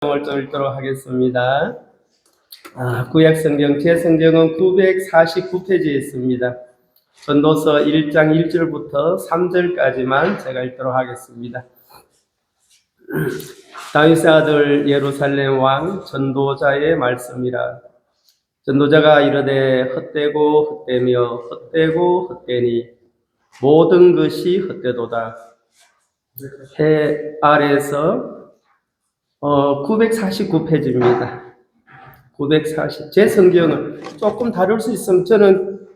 을 좀 읽도록 하겠습니다. 구약성경 제 성경은 949페이지에 있습니다. 전도서 1장 1절부터 3절까지만 제가 읽도록 하겠습니다. 다윗의 아들 예루살렘 왕 전도자의 말씀이라. 전도자가 이르되 헛되고 헛되며 헛되고 헛되니 모든 것이 헛되도다. 해 아래에서 949페이지입니다. 940. 제 성경은 조금 다를 수 있으면 저는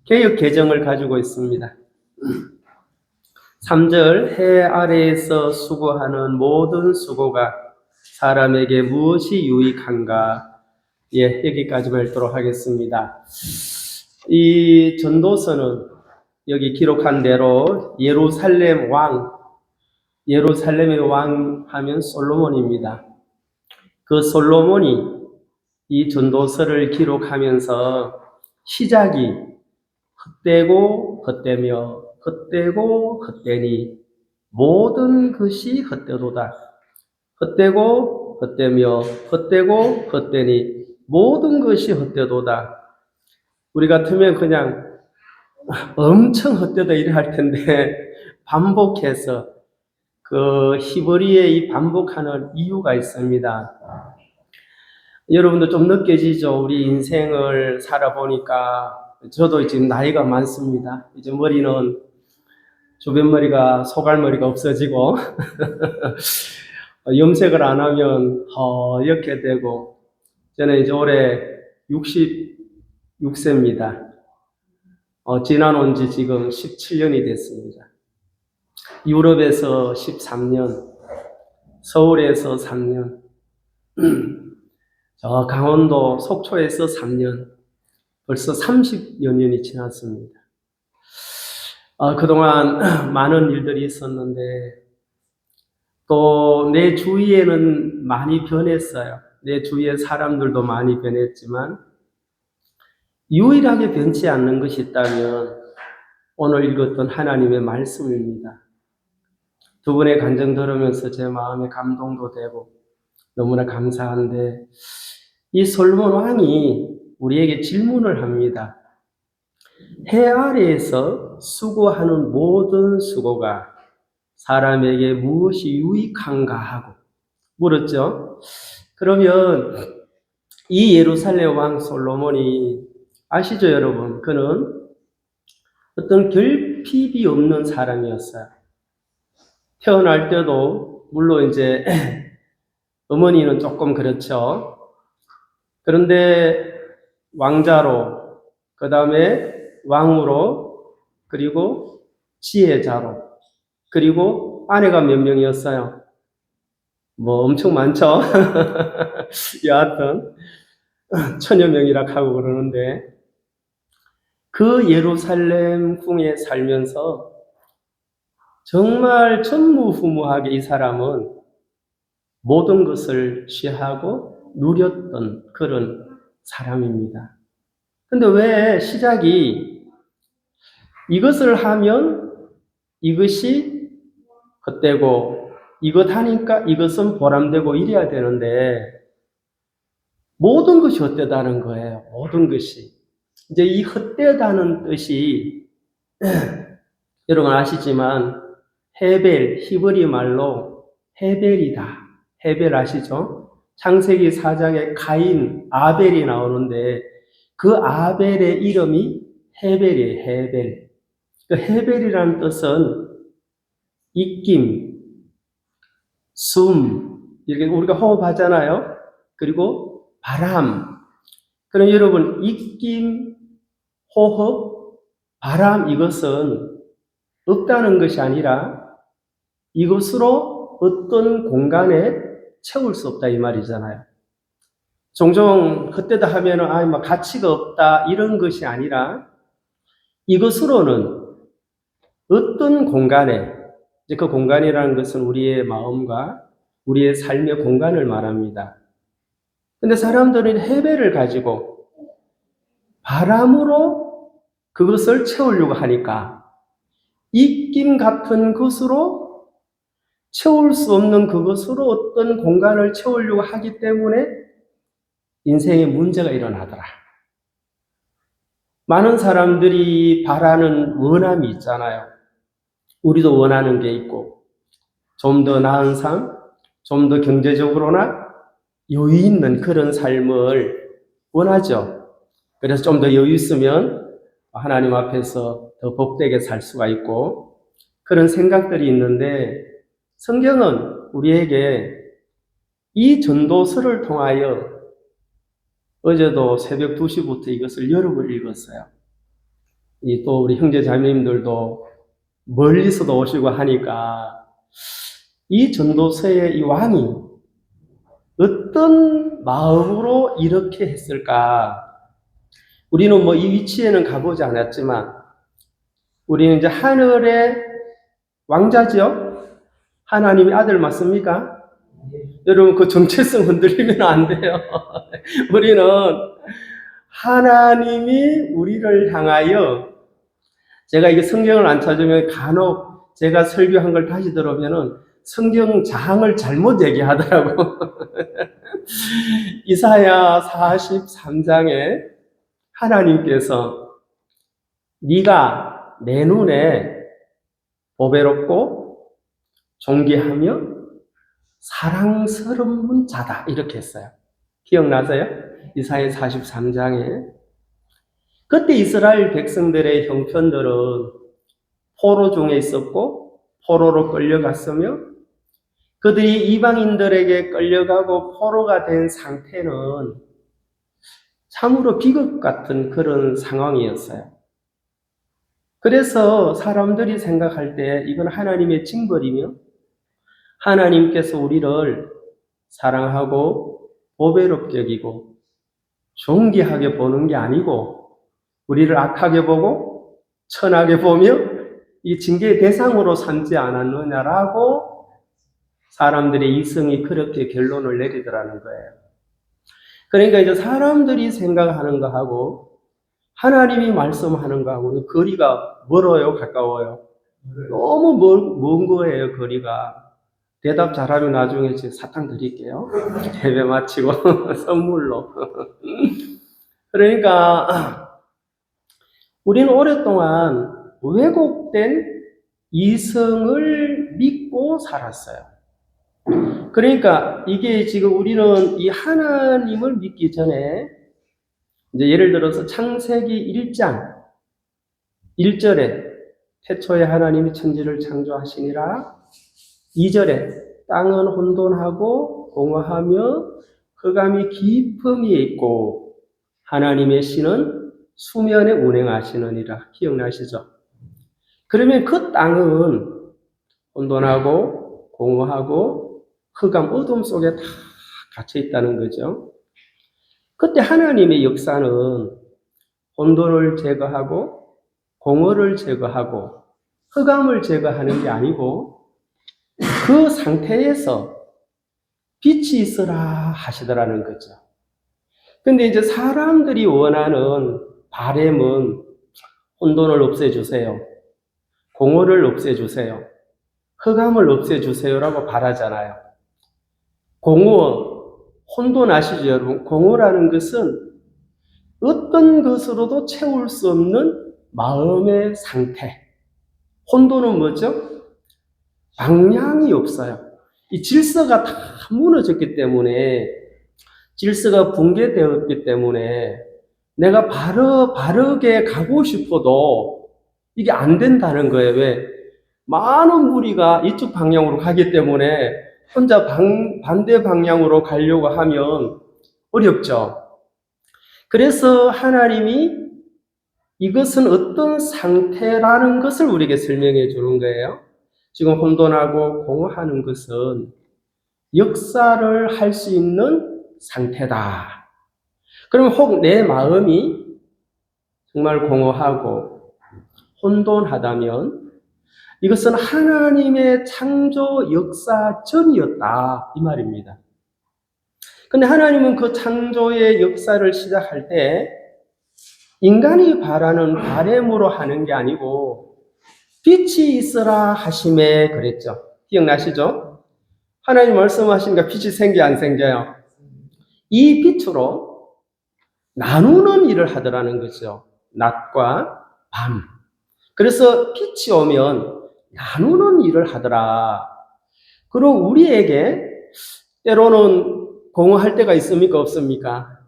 개역 개정을 가지고 있습니다. 3절 해 아래에서 수고하는 모든 수고가 사람에게 무엇이 유익한가? 예, 여기까지만 읽도록 하겠습니다. 이 전도서는 여기 기록한 대로 예루살렘의 왕 하면 솔로몬입니다. 그 솔로몬이 이 전도서를 기록하면서 시작이 헛되고 헛되며 헛되고 헛되니 모든 것이 헛되도다. 헛되고 헛되며 헛되고 헛되니 모든 것이 헛되도다. 우리 같으면 그냥 엄청 헛되다 이래 할 텐데 반복해서 그 히브리에 이 반복하는 이유가 있습니다. 여러분도 좀 느껴지죠? 우리 인생을 살아보니까 저도 지금 나이가 많습니다. 이제 머리는 주변 머리가 소갈머리가 없어지고 염색을 안 하면 허옇게 되고 저는 이제 올해 66세입니다. 지난 지 지금 17년이 됐습니다. 유럽에서 13년, 서울에서 3년, 저 강원도 속초에서 3년, 벌써 30여 년이 지났습니다. 그동안 많은 일들이 있었는데 또 내 주위에는 많이 변했어요. 내 주위의 사람들도 많이 변했지만 유일하게 변치 않는 것이 있다면 오늘 읽었던 하나님의 말씀입니다. 두 분의 간증 들으면서 제 마음에 감동도 되고 너무나 감사한데 이 솔로몬 왕이 우리에게 질문을 합니다. 해 아래에서 수고하는 모든 수고가 사람에게 무엇이 유익한가 하고 물었죠. 그러면 이 예루살렘 왕 솔로몬이 아시죠 여러분? 그는 어떤 결핍이 없는 사람이었어요. 태어날 때도 물론 이제 어머니는 조금 그렇죠. 그런데 왕자로, 그 다음에 왕으로, 그리고 지혜자로, 그리고 아내가 몇 명이었어요? 뭐 엄청 많죠? 여하튼 1000여 명이라 하고 그러는데 그 예루살렘 궁에 살면서 정말 전무후무하게 이 사람은 모든 것을 취하고 누렸던 그런 사람입니다. 근데 왜 시작이 이것을 하면 이것이 헛되고 이것 하니까 이것은 보람되고 이래야 되는데 모든 것이 헛되다는 거예요. 모든 것이. 이제 이 헛되다는 뜻이 여러분 아시지만 헤벨, 히브리 말로 헤벨이다. 헤벨 아시죠? 창세기 4장에 가인, 아벨이 나오는데 그 아벨의 이름이 헤벨이에요. 헤벨. 그 헤벨이라는 뜻은 입김, 숨, 이렇게 우리가 호흡하잖아요. 그리고 바람. 그럼 여러분 입김, 호흡, 바람 이것은 없다는 것이 아니라 이것으로 어떤 공간에 채울 수 없다 이 말이잖아요. 종종 헛되다 하면은 뭐 가치가 없다 이런 것이 아니라 이것으로는 어떤 공간에 이제 그 공간이라는 것은 우리의 마음과 우리의 삶의 공간을 말합니다. 근데 사람들은 헤벨을 가지고 바람으로 그것을 채우려고 하니까 입김 같은 것으로 채울 수 없는 그것으로 어떤 공간을 채우려고 하기 때문에 인생에 문제가 일어나더라. 많은 사람들이 바라는 원함이 있잖아요. 우리도 원하는 게 있고, 좀 더 나은 삶, 좀 더 경제적으로나 여유 있는 그런 삶을 원하죠. 그래서 좀 더 여유 있으면 하나님 앞에서 더 복되게 살 수가 있고, 그런 생각들이 있는데, 성경은 우리에게 이 전도서를 통하여 어제도 새벽 2시부터 이것을 여러 번 읽었어요. 또 우리 형제 자매님들도 멀리서도 오시고 하니까 이 전도서의 이 왕이 어떤 마음으로 이렇게 했을까? 우리는 뭐 이 위치에는 가보지 않았지만 우리는 이제 하늘의 왕자죠? 하나님의 아들 맞습니까? 여러분 그 정체성 흔들리면 안 돼요. 우리는 하나님이 우리를 향하여, 제가 이게 성경을 안 찾으면 간혹 제가 설교한 걸 다시 들으면은 성경 장을 잘못 얘기하더라고. 이사야 43장에 하나님께서 네가 내 눈에 보배롭고 존귀하며 사랑스러운 자다 이렇게 했어요. 기억나세요? 이사야 43장에. 그때 이스라엘 백성들의 형편들은 포로 중에 있었고 포로로 끌려갔으며 그들이 이방인들에게 끌려가고 포로가 된 상태는 참으로 비극 같은 그런 상황이었어요. 그래서 사람들이 생각할 때 이건 하나님의 징벌이며 하나님께서 우리를 사랑하고 보배롭게 여기고 존귀하게 보는 게 아니고 우리를 악하게 보고 천하게 보며 이 징계의 대상으로 삼지 않았느냐라고 사람들의 이성이 그렇게 결론을 내리더라는 거예요. 그러니까 이제 사람들이 생각하는 거하고 하나님이 말씀하는 거하고는 거리가 멀어요, 가까워요? 너무 먼 거예요, 거리가. 대답 잘하면 나중에 제가 사탕 드릴게요. 예배 마치고 선물로. 그러니까 우리는 오랫동안 왜곡된 이성을 믿고 살았어요. 그러니까 이게 지금 우리는 이 하나님을 믿기 전에 이제 예를 들어서 창세기 1장 1절에 태초에 하나님이 천지를 창조하시니라. 2절에 땅은 혼돈하고 공허하며 흑암이 깊음이 있고 하나님의 신은 수면에 운행하시느니라. 기억나시죠? 그러면 그 땅은 혼돈하고 공허하고 흑암 어둠 속에 다 갇혀 있다는 거죠. 그때 하나님의 역사는 혼돈을 제거하고 공허를 제거하고 흑암을 제거하는 게 아니고 그 상태에서 빛이 있으라 하시더라는 거죠. 근데 이제 사람들이 원하는 바램은 혼돈을 없애주세요. 공허를 없애주세요. 흑암을 없애주세요라고 바라잖아요. 공허, 혼돈 아시죠, 여러분? 공허라는 것은 어떤 것으로도 채울 수 없는 마음의 상태. 혼돈은 뭐죠? 방향이 없어요. 이 질서가 다 무너졌기 때문에, 질서가 붕괴되었기 때문에 내가 바르게 가고 싶어도 이게 안 된다는 거예요. 왜? 많은 무리가 이쪽 방향으로 가기 때문에 혼자 반대 방향으로 가려고 하면 어렵죠. 그래서 하나님이 이것은 어떤 상태라는 것을 우리에게 설명해 주는 거예요. 지금 혼돈하고 공허하는 것은 역사를 할 수 있는 상태다. 그러면 혹 내 마음이 정말 공허하고 혼돈하다면 이것은 하나님의 창조 역사 전이었다 이 말입니다. 근데 하나님은 그 창조의 역사를 시작할 때 인간이 바라는 바램으로 하는 게 아니고 빛이 있으라 하심에 그랬죠. 기억나시죠? 하나님 말씀하시니까 빛이 생겨 안 생겨요? 이 빛으로 나누는 일을 하더라는 거죠. 낮과 밤. 그래서 빛이 오면 나누는 일을 하더라. 그리고 우리에게 때로는 공허할 때가 있습니까? 없습니까?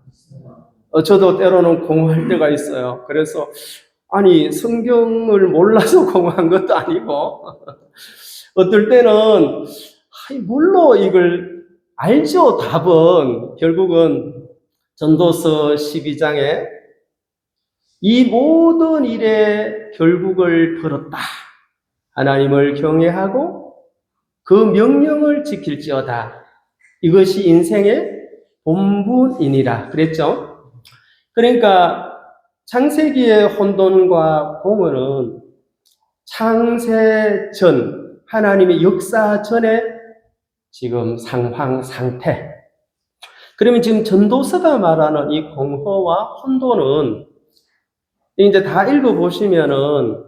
저도 때로는 공허할 때가 있어요. 그래서 아니 성경을 몰라서 공허한 것도 아니고 어떨 때는 뭘로 이걸 알죠? 답은 결국은 전도서 12장에 이 모든 일의 결국을 들었다. 하나님을 경외하고 그 명령을 지킬지어다. 이것이 인생의 본분이니라 그랬죠. 그러니까 창세기의 혼돈과 공허는 창세 전, 하나님의 역사 전에 지금 상황 상태. 그러면 지금 전도서가 말하는 이 공허와 혼돈은 이제 다 읽어보시면은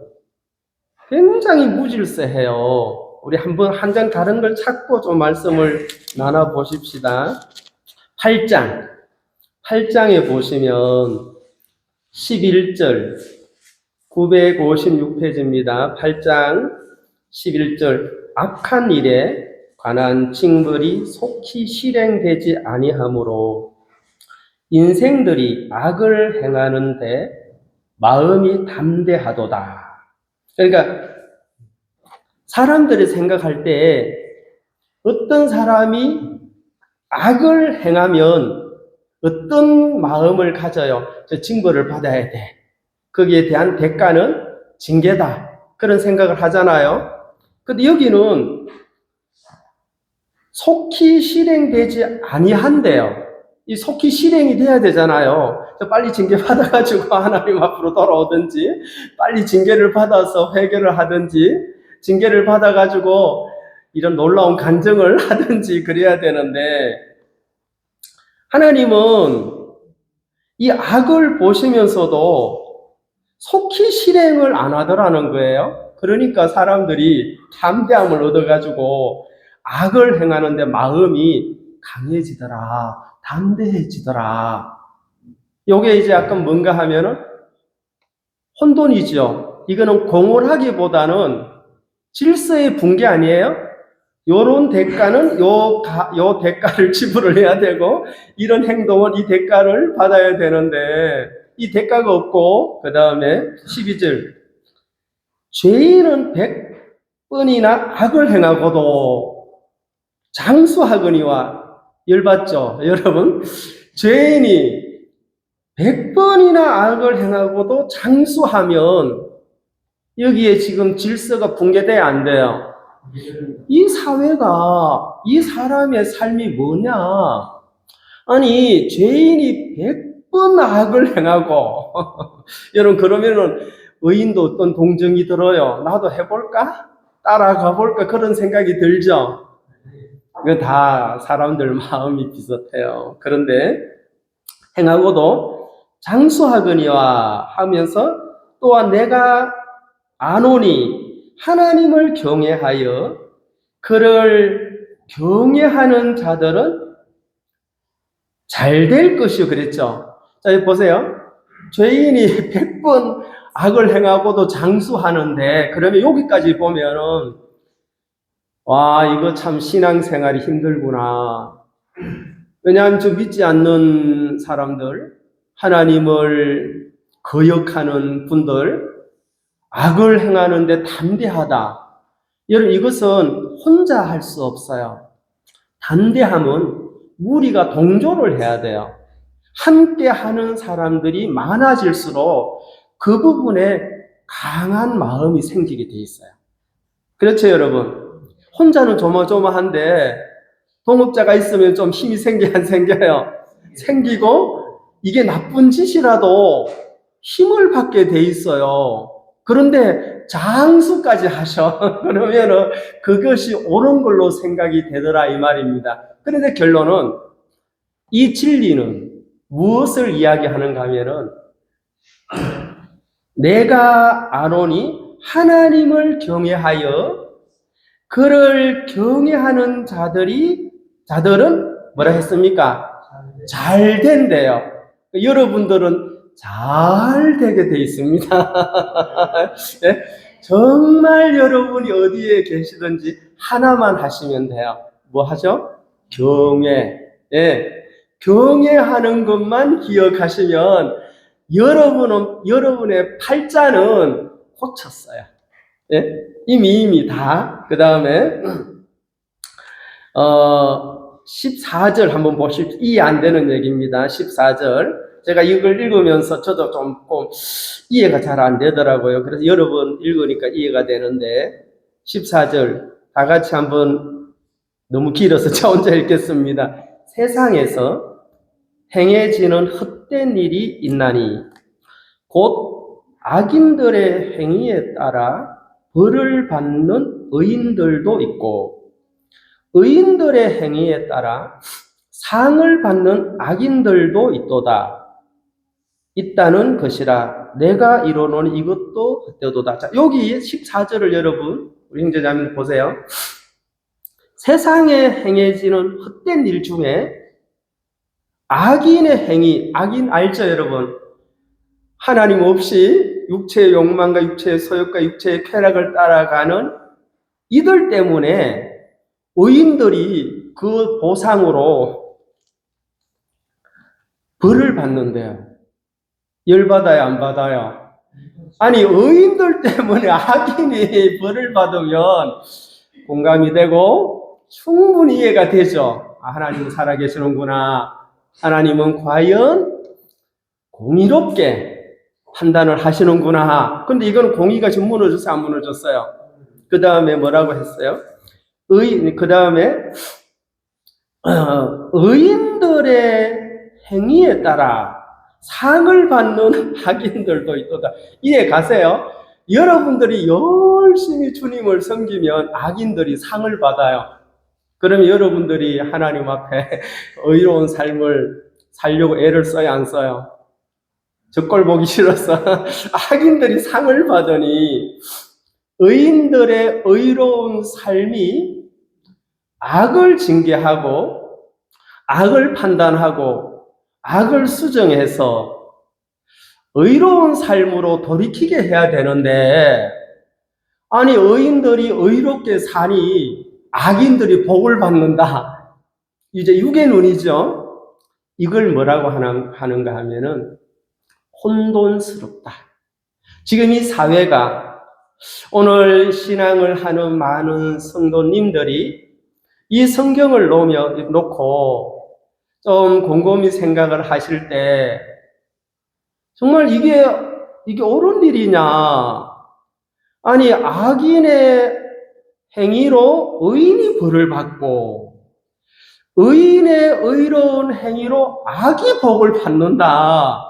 굉장히 무질서해요. 우리 한번 한 장 다른 걸 찾고 좀 말씀을 나눠보십시다. 8장에 보시면 11절 956페이지입니다. 8장 11절 악한 일에 관한 징벌이 속히 실행되지 아니하므로 인생들이 악을 행하는데 마음이 담대하도다. 그러니까 사람들이 생각할 때 어떤 사람이 악을 행하면 어떤 마음을 가져요? 저 징벌을 받아야 돼. 거기에 대한 대가는 징계다. 그런 생각을 하잖아요. 근데 여기는 속히 실행되지 아니한대요. 이 속히 실행이 돼야 되잖아요. 빨리 징계 받아가지고 하나님 앞으로 돌아오든지, 빨리 징계를 받아서 회개를 하든지, 징계를 받아가지고 이런 놀라운 간증을 하든지 그래야 되는데, 하나님은 이 악을 보시면서도 속히 실행을 안 하더라는 거예요. 그러니까 사람들이 담대함을 얻어가지고 악을 행하는데 마음이 강해지더라, 담대해지더라. 요게 이제 약간 뭔가 하면은 혼돈이죠. 이거는 공허하기보다는 질서의 붕괴 아니에요? 요런 대가는 요 대가를 지불을 해야 되고, 이런 행동은 이 대가를 받아야 되는데, 이 대가가 없고, 그 다음에 12절. 죄인은 100번이나 악을 행하고도 장수하거니와 열받죠? 여러분, 죄인이 100번이나 악을 행하고도 장수하면 여기에 지금 질서가 붕괴돼야 안 돼요. 이 사회가, 이 사람의 삶이 뭐냐? 아니, 죄인이 100번 악을 행하고, 여러분, 그러면은 의인도 어떤 동정이 들어요. 나도 해볼까? 따라가 볼까? 그런 생각이 들죠? 이거 다 사람들 마음이 비슷해요. 그런데 행하고도 장수하거니와 하면서 또한 내가 아노니 하나님을 경외하여 그를 경외하는 자들은 잘 될 것이요 그랬죠. 자, 여기 보세요. 죄인이 100번 악을 행하고도 장수하는데, 그러면 여기까지 보면은 와, 이거 참 신앙생활이 힘들구나. 왜냐하면 좀 믿지 않는 사람들, 하나님을 거역하는 분들, 악을 행하는데 담대하다. 여러분, 이것은 혼자 할 수 없어요. 담대함은 우리가 동조를 해야 돼요. 함께 하는 사람들이 많아질수록 그 부분에 강한 마음이 생기게 돼 있어요. 그렇죠, 여러분? 혼자는 조마조마한데 동업자가 있으면 좀 힘이 생겨 안 생겨요? 생기고 이게 나쁜 짓이라도 힘을 받게 돼 있어요. 그런데 장수까지 하셔. 그러면은 그것이 옳은 걸로 생각이 되더라 이 말입니다. 그런데 결론은 이 진리는 무엇을 이야기하는가 하면은 내가 아노니 하나님을 경외하여 그를 경외하는 자들은 뭐라 했습니까? 잘 된대요. 여러분들은 잘 되게 돼 있습니다. 네? 정말 여러분이 어디에 계시든지 하나만 하시면 돼요. 뭐 하죠? 경외. 예. 경외하는 것만 기억하시면 여러분의 팔자는 고쳤어요. 예? 이미 다. 그 다음에 14절 한번 보십시오. 이해 안 되는 얘기입니다. 14절. 제가 이걸 읽으면서 저도 좀 이해가 잘 안 되더라고요. 그래서 여러 번 읽으니까 이해가 되는데 14절 다 같이 한번 너무 길어서 저 혼자 읽겠습니다. 세상에서 행해지는 헛된 일이 있나니 곧 악인들의 행위에 따라 벌을 받는 의인들도 있고 의인들의 행위에 따라 상을 받는 악인들도 있다는 것이라. 내가 이루노니 이것도 헛되도다. 자, 여기 14절을 여러분 우리 형제자매들 보세요. 세상에 행해지는 헛된 일 중에 악인의 행위, 악인 알죠 여러분? 하나님 없이 육체의 욕망과 육체의 소욕과 육체의 쾌락을 따라가는 이들 때문에 의인들이 그 보상으로 벌을 받는데요. 열받아요, 안 받아요? 아니, 의인들 때문에 악인이 벌을 받으면 공감이 되고 충분히 이해가 되죠. 아, 하나님은 살아계시는구나. 하나님은 과연 공의롭게 판단을 하시는구나. 근데 이건 공의가 좀 무너졌어요, 안 무너졌어요? 그 다음에 뭐라고 했어요? 그 다음에 의인들의 행위에 따라 상을 받는 악인들도 있도다. 이해 가세요? 여러분들이 열심히 주님을 섬기면 악인들이 상을 받아요. 그러면 여러분들이 하나님 앞에 의로운 삶을 살려고 애를 써요, 안 써요? 저 꼴 보기 싫어서 악인들이 상을 받으니 의인들의 의로운 삶이 악을 징계하고 악을 판단하고 악을 수정해서 의로운 삶으로 돌이키게 해야 되는데, 아니 의인들이 의롭게 사니 악인들이 복을 받는다. 이제 육의 눈이죠. 이걸 뭐라고 하는가 하면은 혼돈스럽다. 지금 이 사회가 오늘 신앙을 하는 많은 성도님들이 이 성경을 놓고 좀 곰곰이 생각을 하실 때 정말 이게 옳은 일이냐? 아니 악인의 행위로 의인이 벌을 받고 의인의 의로운 행위로 악이 복을 받는다.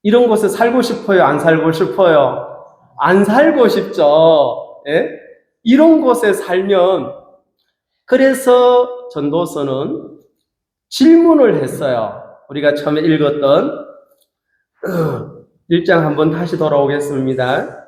이런 곳에 살고 싶어요? 안 살고 싶어요? 안 살고 싶죠. 예? 이런 곳에 살면, 그래서 전도서는 질문을 했어요. 우리가 처음에 읽었던 1장 한번 다시 돌아오겠습니다.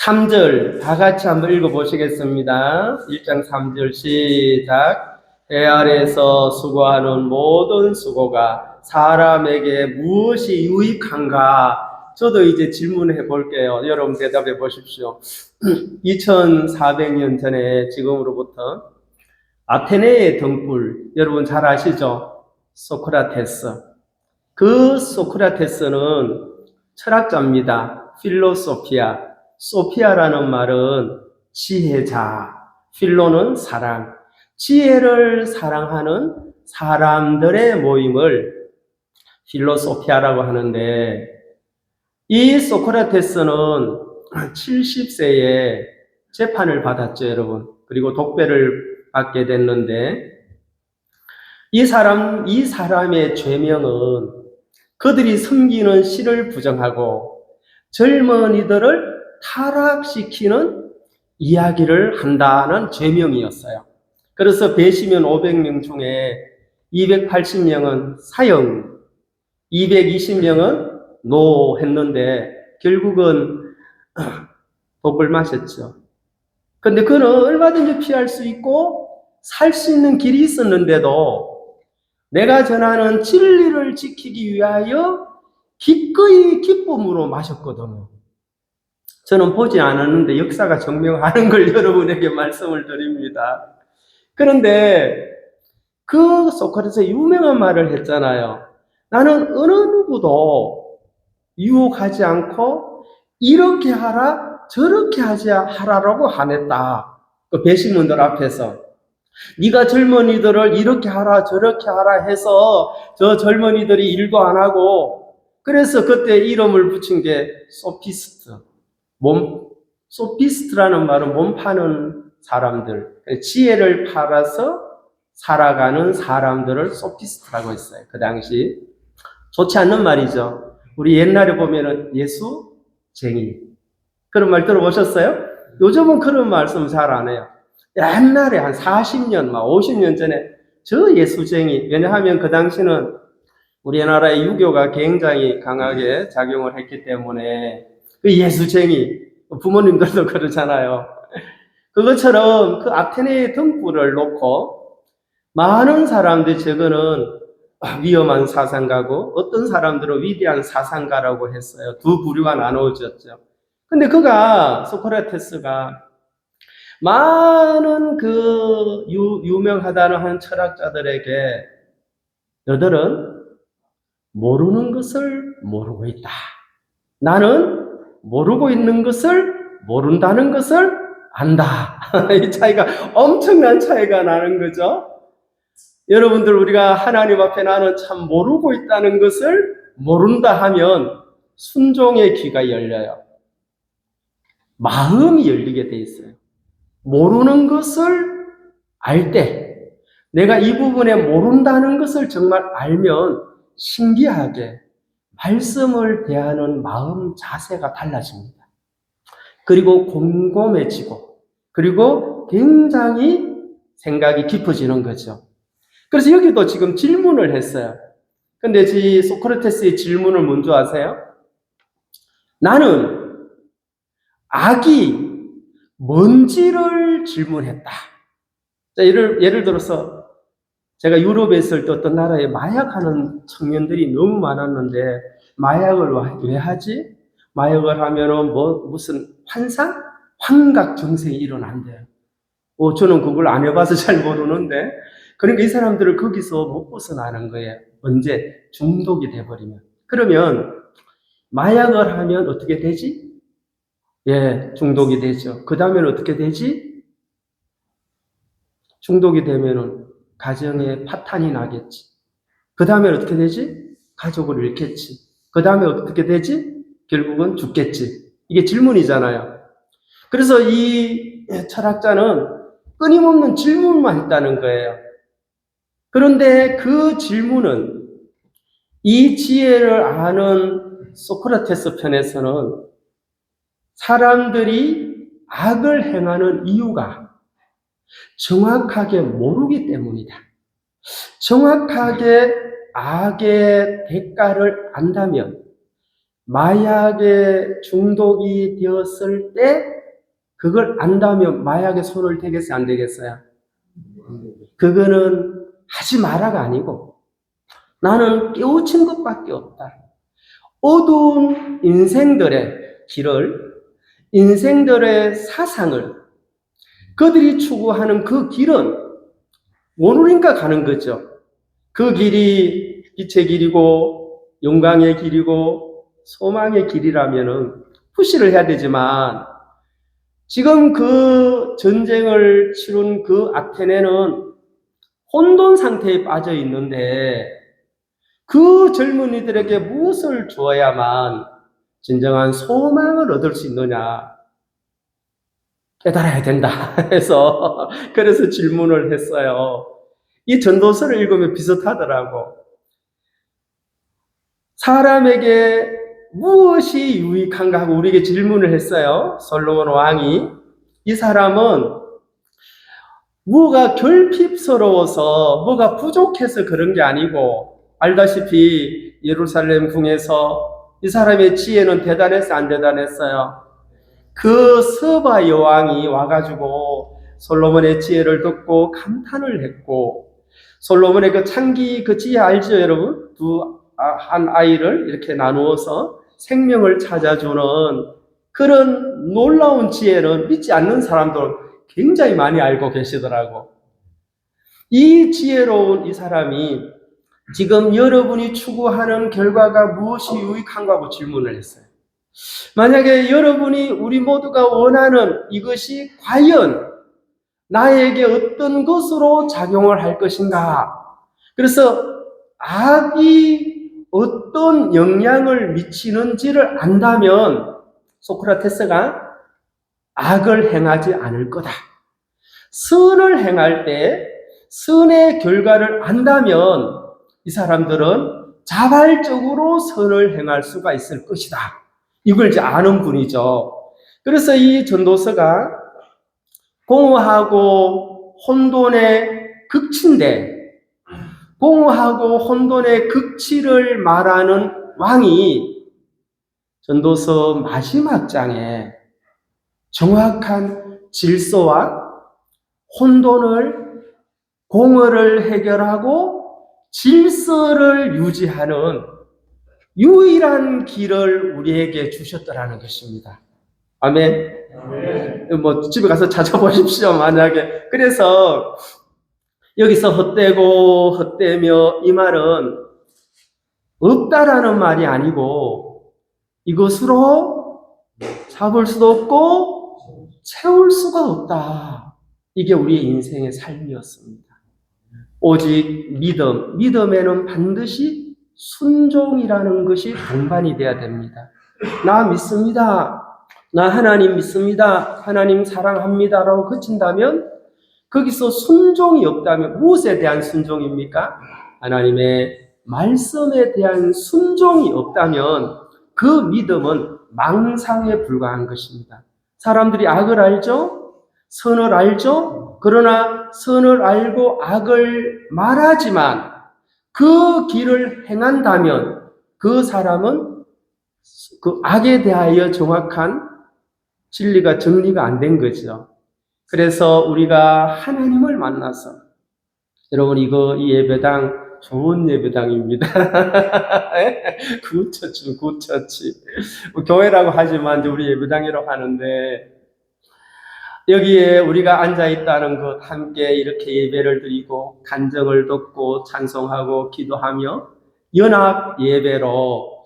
3절 다 같이 한번 읽어보시겠습니다. 1장 3절 시작. 해 아래서 수고하는 모든 수고가 사람에게 무엇이 유익한가? 저도 이제 질문해 볼게요. 여러분 대답해 보십시오. 2400년 전에 지금으로부터 아테네의 등불, 여러분 잘 아시죠? 소크라테스. 그 소크라테스는 철학자입니다. 필로소피아. 소피아라는 말은 지혜자, 필로는 사랑, 지혜를 사랑하는 사람들의 모임을 필로소피아라고 하는데, 이 소크라테스는 70세에 재판을 받았죠, 여러분. 그리고 독배를 받게 됐는데, 이 사람의 죄명은 그들이 섬기는 신을 부정하고 젊은이들을 타락시키는 이야기를 한다는 죄명이었어요. 그래서 배심원 500명 중에 280명은 사형, 220명은 노 했는데 결국은 독을 마셨죠. 근데 그는 얼마든지 피할 수 있고 살 수 있는 길이 있었는데도 내가 전하는 진리를 지키기 위하여 기꺼이 기쁨으로 마셨거든요. 저는 보지 않았는데 역사가 증명하는 걸 여러분에게 말씀을 드립니다. 그런데 그 소크라테스 유명한 말을 했잖아요. 나는 어느 누구도 유혹하지 않고 이렇게 하라 저렇게 하라라고 안 했다. 그 배심원들 앞에서 네가 젊은이들을 이렇게 하라 저렇게 하라 해서 저 젊은이들이 일도 안 하고, 그래서 그때 이름을 붙인 게 소피스트. 소피스트라는 말은 몸 파는 사람들, 지혜를 팔아서 살아가는 사람들을 소피스트라고 했어요. 그 당시 좋지 않는 말이죠. 우리 옛날에 보면은 예수쟁이 그런 말 들어보셨어요? 요즘은 그런 말씀 잘 안 해요. 옛날에 한 40년, 50년 전에 저 예수쟁이, 왜냐하면 그 당시는 우리나라의 유교가 굉장히 강하게 작용을 했기 때문에 그 예수쟁이, 부모님들도 그러잖아요. 그것처럼 그 아테네의 등불을 놓고 많은 사람들이 저거는 위험한 사상가고 어떤 사람들은 위대한 사상가라고 했어요. 두 부류가 나누어졌죠. 근데 소크라테스가 많은 그 유명하다는 한 철학자들에게 너들은 모르는 것을 모르고 있다. 나는 모르고 있는 것을 모른다는 것을 안다. 이 차이가 엄청난 차이가 나는 거죠. 여러분들 우리가 하나님 앞에 나는 참 모르고 있다는 것을 모른다 하면 순종의 귀가 열려요. 마음이 열리게 돼 있어요. 모르는 것을 알 때, 내가 이 부분에 모른다는 것을 정말 알면 신기하게 말씀을 대하는 마음 자세가 달라집니다. 그리고 곰곰해지고, 그리고 굉장히 생각이 깊어지는 거죠. 그래서 여기도 지금 질문을 했어요. 근데 소크라테스의 질문을 뭔지 아세요? 나는 악이 뭔지를 질문했다. 자, 예를 들어서 제가 유럽에 있을 때 어떤 나라에 마약하는 청년들이 너무 많았는데 마약을 왜 하지? 마약을 하면은 무슨 환각 증세가 일어난대요. 저는 그걸 안 해봐서 잘 모르는데, 그러니까 이 사람들을 거기서 못 벗어나는 거예요. 언제? 중독이 돼버리면. 그러면 마약을 하면 어떻게 되지? 예, 중독이 되죠. 그 다음에는 어떻게 되지? 중독이 되면은 가정에 파탄이 나겠지. 그 다음에는 어떻게 되지? 가족을 잃겠지. 그 다음에 어떻게 되지? 결국은 죽겠지. 이게 질문이잖아요. 그래서 이 철학자는 끊임없는 질문만 했다는 거예요. 그런데 그 질문은 이 지혜를 아는 소크라테스 편에서는 사람들이 악을 행하는 이유가 정확하게 모르기 때문이다. 정확하게 악의 대가를 안다면 마약에 중독이 되었을 때 그걸 안다면 마약에 손을 대겠어요? 안 대겠어요? 그거는 하지 마라가 아니고 나는 깨우친 것밖에 없다. 어두운 인생들의 길을, 인생들의 사상을 그들이 추구하는 그 길은 모르니까 가는 거죠. 그 길이 빛의 길이고 영광의 길이고 소망의 길이라면은 푸시를 해야 되지만 지금 그 전쟁을 치룬 그 아테네는 혼돈 상태에 빠져 있는데 그 젊은이들에게 무엇을 주어야만 진정한 소망을 얻을 수 있느냐 깨달아야 된다 해서 그래서 질문을 했어요. 이 전도서를 읽으면 비슷하더라고. 사람에게 무엇이 유익한가 하고 우리에게 질문을 했어요. 솔로몬 왕이. 이 사람은 뭐가 결핍스러워서 뭐가 부족해서 그런 게 아니고 알다시피 예루살렘 궁에서 이 사람의 지혜는 대단했어요? 안 대단했어요? 그 서바 여왕이 와가지고 솔로몬의 지혜를 듣고 감탄을 했고, 솔로몬의 그 창기 그 지혜 알죠, 여러분? 한 아이를 이렇게 나누어서 생명을 찾아주는 그런 놀라운 지혜는 믿지 않는 사람들 굉장히 많이 알고 계시더라고. 이 지혜로운 이 사람이 지금 여러분이 추구하는 결과가 무엇이 유익한가 하고 질문을 했어요. 만약에 여러분이 우리 모두가 원하는 이것이 과연 나에게 어떤 것으로 작용을 할 것인가? 그래서 악이 어떤 영향을 미치는지를 안다면 소크라테스가 악을 행하지 않을 거다. 선을 행할 때 선의 결과를 안다면 이 사람들은 자발적으로 선을 행할 수가 있을 것이다. 이걸 이제 아는 분이죠. 그래서 이 전도서가 공허하고 혼돈의 극치인데, 공허하고 혼돈의 극치를 말하는 왕이 전도서 마지막 장에 정확한 질서와 혼돈을, 공허를 해결하고 질서를 유지하는 유일한 길을 우리에게 주셨더라는 것입니다. 아멘. 뭐 집에 가서 찾아보십시오, 만약에. 그래서 여기서 헛되고 헛되며 이 말은 없다라는 말이 아니고 이것으로 잡을 수도 없고 채울 수가 없다. 이게 우리의 인생의 삶이었습니다. 오직 믿음에는 반드시 순종이라는 것이 동반이 돼야 됩니다. 나 믿습니다. 나 하나님 믿습니다. 하나님 사랑합니다라고 그친다면 거기서 순종이 없다면 무엇에 대한 순종입니까? 하나님의 말씀에 대한 순종이 없다면 그 믿음은 망상에 불과한 것입니다. 사람들이 악을 알죠? 선을 알죠? 그러나 선을 알고 악을 말하지만 그 길을 행한다면 그 사람은 그 악에 대하여 정확한 진리가 정리가 안 된 거죠. 그래서 우리가 하나님을 만나서, 여러분 이 예배당 좋은 예배당입니다. 굿처치. 교회라고 하지만 이제 우리 예배당이라고 하는데, 여기에 우리가 앉아 있다는 것, 함께 이렇게 예배를 드리고 간증을 듣고 찬송하고 기도하며 연합 예배로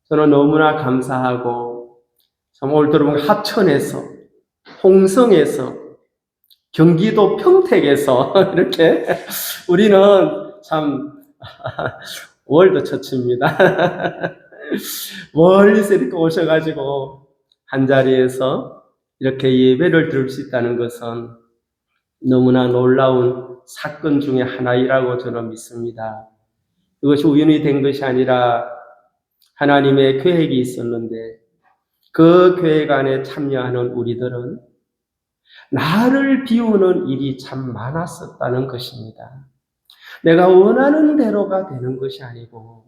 저는 너무나 감사하고, 참 오늘 들어보면 하천에서, 홍성에서, 경기도 평택에서 이렇게 우리는 참 월드 처치입니다. 멀리서 이렇게 오셔가지고 한 자리에서 이렇게 예배를 드릴 수 있다는 것은 너무나 놀라운 사건 중에 하나이라고 저는 믿습니다. 이것이 우연히 된 것이 아니라 하나님의 계획이 있었는데 그 계획 안에 참여하는 우리들은 나를 비우는 일이 참 많았었다는 것입니다. 내가 원하는 대로가 되는 것이 아니고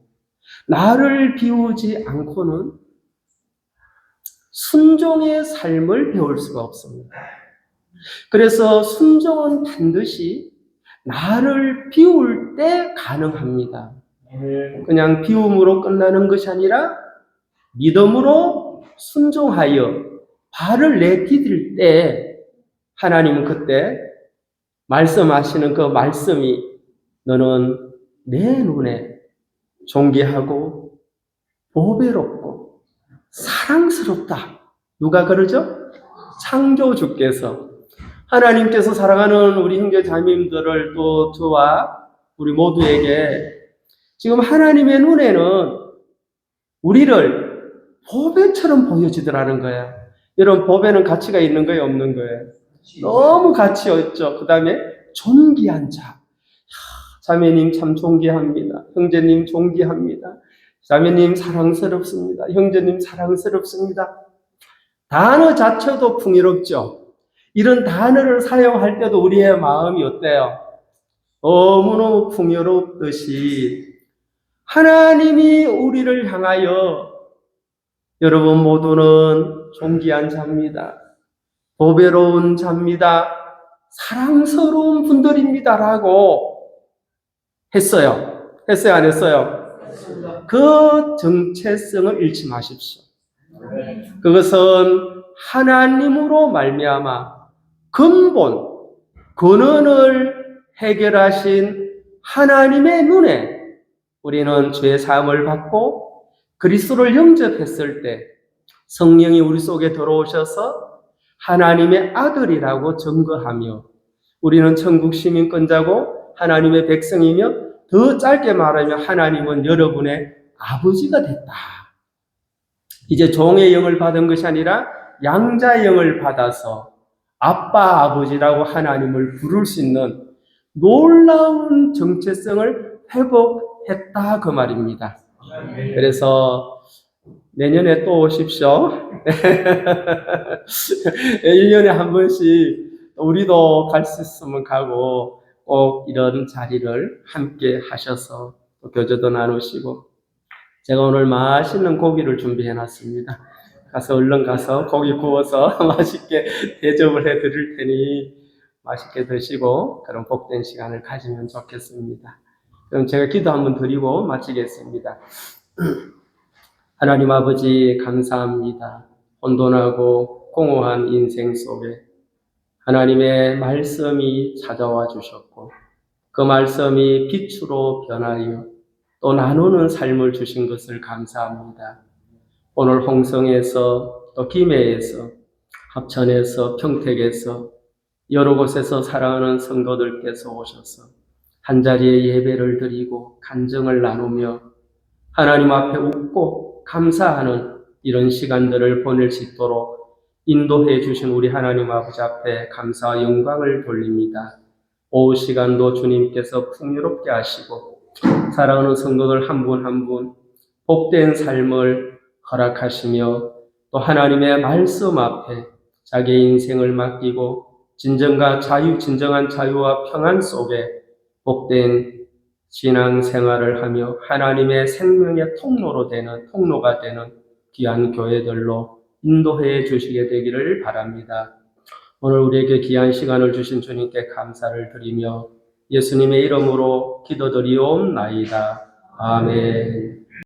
나를 비우지 않고는 순종의 삶을 배울 수가 없습니다. 그래서 순종은 반드시 나를 비울 때 가능합니다. 그냥 비움으로 끝나는 것이 아니라 믿음으로 순종하여 발을 내디딜 때 하나님은 그때 말씀하시는 그 말씀이 너는 내 눈에 존귀하고 보배롭고 사랑스럽다. 누가 그러죠? 창조주께서, 하나님께서 사랑하는 우리 형제 자매님들을 또 저와 우리 모두에게 지금 하나님의 눈에는 우리를 보배처럼 보여지더라는 거예요. 여러분, 보배는 가치가 있는 거예요, 없는 거예요? 너무 가치 있죠. 그 다음에 존귀한 자. 자매님 참 존귀합니다. 형제님 존귀합니다. 자매님 사랑스럽습니다. 형제님 사랑스럽습니다. 단어 자체도 풍요롭죠. 이런 단어를 사용할 때도 우리의 마음이 어때요? 너무너무 풍요롭듯이 하나님이 우리를 향하여 여러분 모두는 존귀한 자입니다. 보배로운 자입니다. 사랑스러운 분들입니다라고 했어요. 했어요, 안 했어요? 그 정체성을 잃지 마십시오. 그것은 하나님으로 말미암아 근본, 근원을 해결하신 하나님의 눈에 우리는 죄 사함을 받고 그리스도를 영접했을 때 성령이 우리 속에 들어오셔서 하나님의 아들이라고 증거하며 우리는 천국 시민권자고 하나님의 백성이며 더 짧게 말하면 하나님은 여러분의 아버지가 됐다. 이제 종의 영을 받은 것이 아니라 양자의 영을 받아서 아빠, 아버지라고 하나님을 부를 수 있는 놀라운 정체성을 회복했다 그 말입니다. 그래서 내년에 또 오십시오. 1년에 한 번씩 우리도 갈 수 있으면 가고 꼭 이런 자리를 함께 하셔서 교제도 나누시고 제가 오늘 맛있는 고기를 준비해 놨습니다. 가서 얼른 가서 고기 구워서 맛있게 대접을 해 드릴 테니 맛있게 드시고 그런 복된 시간을 가지면 좋겠습니다. 그럼 제가 기도 한번 드리고 마치겠습니다. 하나님 아버지 감사합니다. 혼돈하고 공허한 인생 속에 하나님의 말씀이 찾아와 주셨고 그 말씀이 빛으로 변하여 또 나누는 삶을 주신 것을 감사합니다. 오늘 홍성에서 또 김해에서 합천에서 평택에서 여러 곳에서 사랑하는 성도들께서 오셔서 한자리에 예배를 드리고 간증을 나누며 하나님 앞에 웃고 감사하는 이런 시간들을 보낼 수 있도록 인도해 주신 우리 하나님 아버지 앞에 감사와 영광을 돌립니다. 오후 시간도 주님께서 풍요롭게 하시고 사랑하는 성도들 한 분 한 분 복된 삶을 허락하시며 또 하나님의 말씀 앞에 자기의 인생을 맡기고 진정한 자유와 평안 속에 복된 신앙 생활을 하며 하나님의 생명의 통로가 되는 귀한 교회들로 인도해 주시게 되기를 바랍니다. 오늘 우리에게 귀한 시간을 주신 주님께 감사를 드리며 예수님의 이름으로 기도드리옵나이다. 아멘.